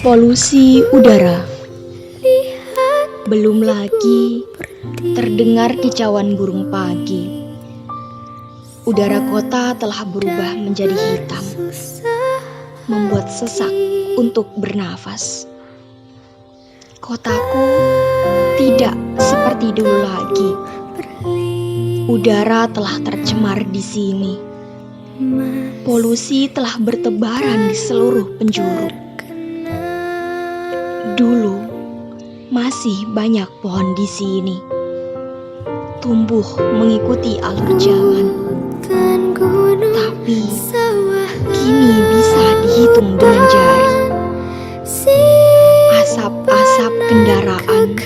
Polusi udara. Belum lagi terdengar kicauan burung pagi. Udara kota telah berubah menjadi hitam, membuat sesak untuk bernafas. Kotaku tidak seperti dulu lagi. Udara telah tercemar di sini. Polusi telah bertebaran di seluruh penjuru. Dulu masih banyak pohon di sini, tumbuh mengikuti alur jalan. Tapi kini bisa dihitung dengan jari. Asap-asap kendaraan,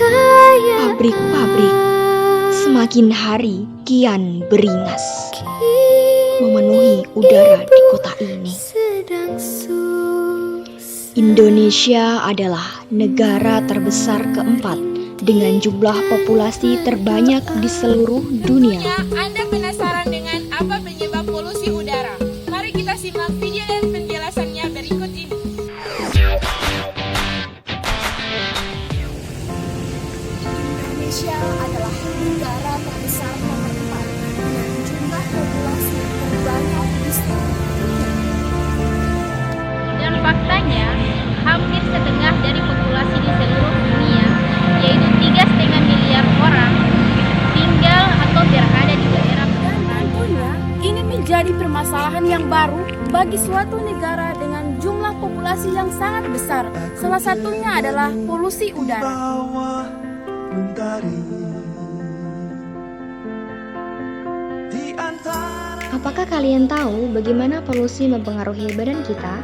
pabrik-pabrik semakin hari kian beringas, memenuhi udara di kota ini. Indonesia adalah negara terbesar keempat dengan jumlah populasi terbanyak di seluruh dunia. Anda penasaran dengan apa penyebab polusi udara? Mari kita simak video dan penjelasannya berikut ini. Indonesia adalah negara terbesar nomor 4 dengan jumlah populasi terbanyak di seluruh dunia. Dan faktanya, hampir setengah dari populasi di seluruh dunia, yaitu 3,5 miliar orang, tinggal atau berada di daerah pedesaan. Tentunya, ini menjadi permasalahan yang baru bagi suatu negara dengan jumlah populasi yang sangat besar. Salah satunya adalah polusi udara. Apakah kalian tahu bagaimana polusi mempengaruhi badan kita?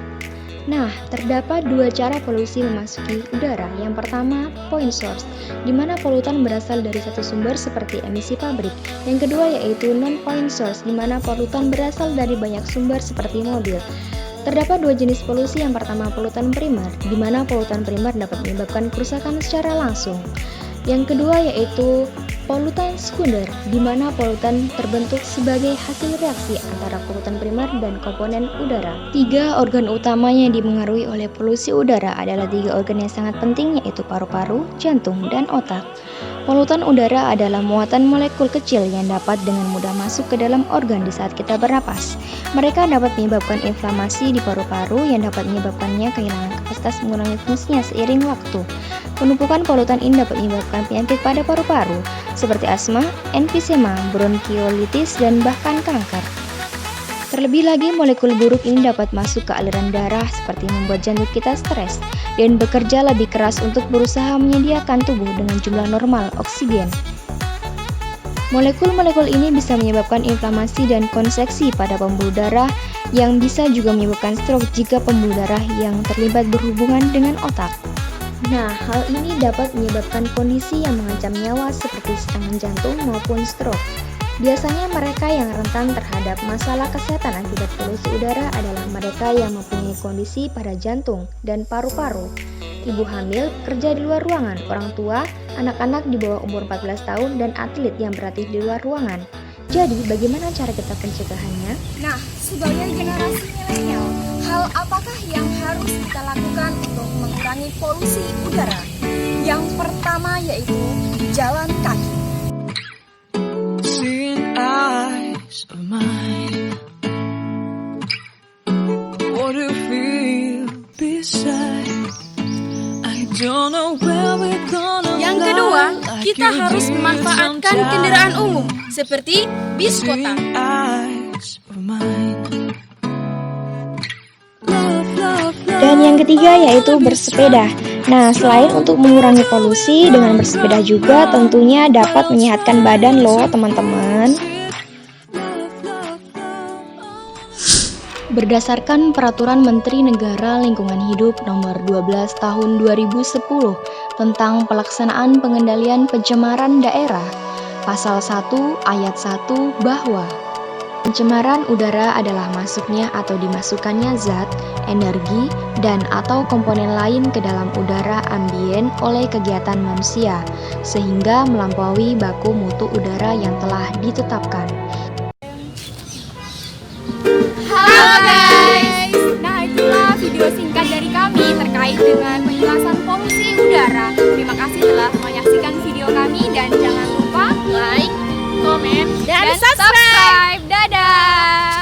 Nah, terdapat dua cara polusi memasuki udara. Yang pertama, point source, di mana polutan berasal dari satu sumber seperti emisi pabrik. Yang kedua yaitu non-point source, di mana polutan berasal dari banyak sumber seperti mobil. Terdapat dua jenis polusi. Yang pertama, polutan primer, di mana polutan primer dapat menyebabkan kerusakan secara langsung. Yang kedua yaitu polutan sekunder, di mana polutan terbentuk sebagai hasil reaksi antara polutan primer dan komponen udara. Tiga organ utama yang dipengaruhi oleh polusi udara adalah tiga organ yang sangat penting, yaitu paru-paru, jantung, dan otak. Polutan udara adalah muatan molekul kecil yang dapat dengan mudah masuk ke dalam organ di saat kita bernapas. Mereka dapat menyebabkan inflamasi di paru-paru yang dapat menyebabkannya kehilangan kapasitas mengurangi fungsinya seiring waktu. Penumpukan polutan ini dapat menyebabkan penyakit pada paru-paru seperti asma, emfisema, bronkiolitis, dan bahkan kanker. Terlebih lagi, molekul buruk ini dapat masuk ke aliran darah seperti membuat jantung kita stres dan bekerja lebih keras untuk berusaha menyediakan tubuh dengan jumlah normal oksigen. Molekul-molekul ini bisa menyebabkan inflamasi dan konseksi pada pembuluh darah yang bisa juga menyebabkan stroke jika pembuluh darah yang terlibat berhubungan dengan otak. Nah, hal ini dapat menyebabkan kondisi yang mengancam nyawa seperti serangan jantung maupun stroke. Biasanya mereka yang rentan terhadap masalah kesehatan akibat polusi udara adalah mereka yang mempunyai kondisi pada jantung dan paru-paru, ibu hamil, kerja di luar ruangan, orang tua, anak-anak di bawah umur 14 tahun, dan atlet yang berlatih di luar ruangan. Jadi, bagaimana cara kita pencegahannya? Nah, sebagai generasi milenial, hal apakah yang harus kita lakukan untuk mengurangi polusi udara? Yang pertama yaitu jalan kaki. Yang kedua, kita harus memanfaatkan kendaraan umum seperti bis kota. Dan yang ketiga yaitu bersepeda. Nah, selain untuk mengurangi polusi, dengan bersepeda juga tentunya dapat menyehatkan badan loh teman-teman. Berdasarkan Peraturan Menteri Negara Lingkungan Hidup Nomor 12 Tahun 2010 tentang pelaksanaan pengendalian pencemaran daerah, Pasal 1 Ayat 1 bahwa pencemaran udara adalah masuknya atau dimasukkannya zat, energi, dan atau komponen lain ke dalam udara ambien oleh kegiatan manusia, sehingga melampaui baku mutu udara yang telah ditetapkan. Halo guys, nah itulah video singkat dari kami terkait dengan penjelasan polusi udara. Terima kasih telah menyaksikan video kami dan jangan lupa Like, komen, dan subscribe. Dadah!